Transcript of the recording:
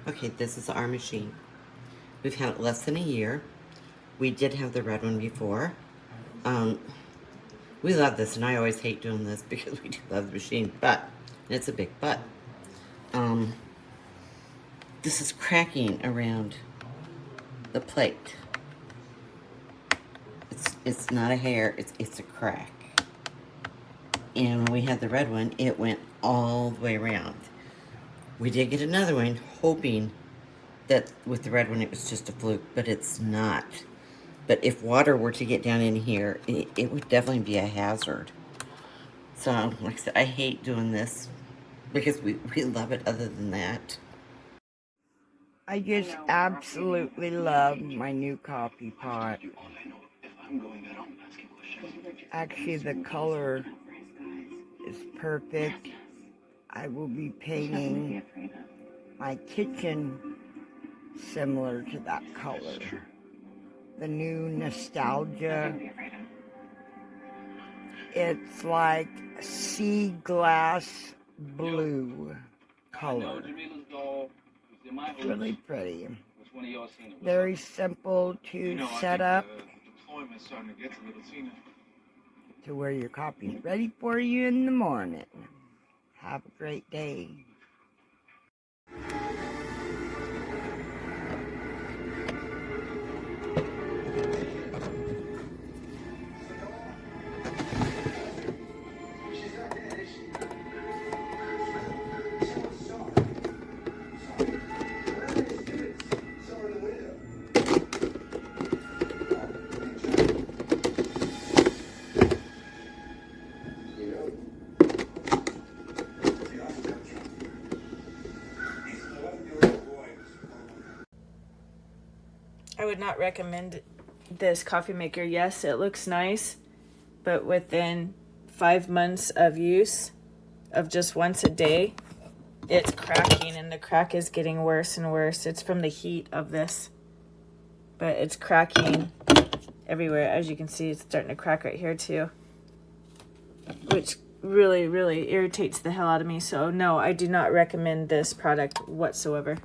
Okay, this is our machine. We've had it less than a year. We did have the red one before. Um, we love this, and I always hate doing this because we do love the machine, but it's a big but. Um, this is cracking around the plate. It's not a hair, it's a crack. And when we had the red one, it went all the way around. We did get another one, hoping that with the red one it was just a fluke, but it's not. But if water were to get down in here, it would definitely be a hazard. So, like I said, I hate doing this because we love it other than that. I just absolutely love my new coffee pot. Actually, the color is perfect. I will be painting my kitchen similar to that color. The new nostalgia. It's like sea glass blue color. It's really pretty. Very simple to set up to where your coffee's ready for you in the morning. Have a great day. I would not recommend this coffee maker. Yes, it looks nice, but within 5 months of use of just once a day, it's cracking, and the crack is getting worse and worse. It's from the heat of this, but it's cracking everywhere. As you can see, it's starting to crack right here too, which really, really irritates the hell out of me. So no, I do not recommend this product whatsoever.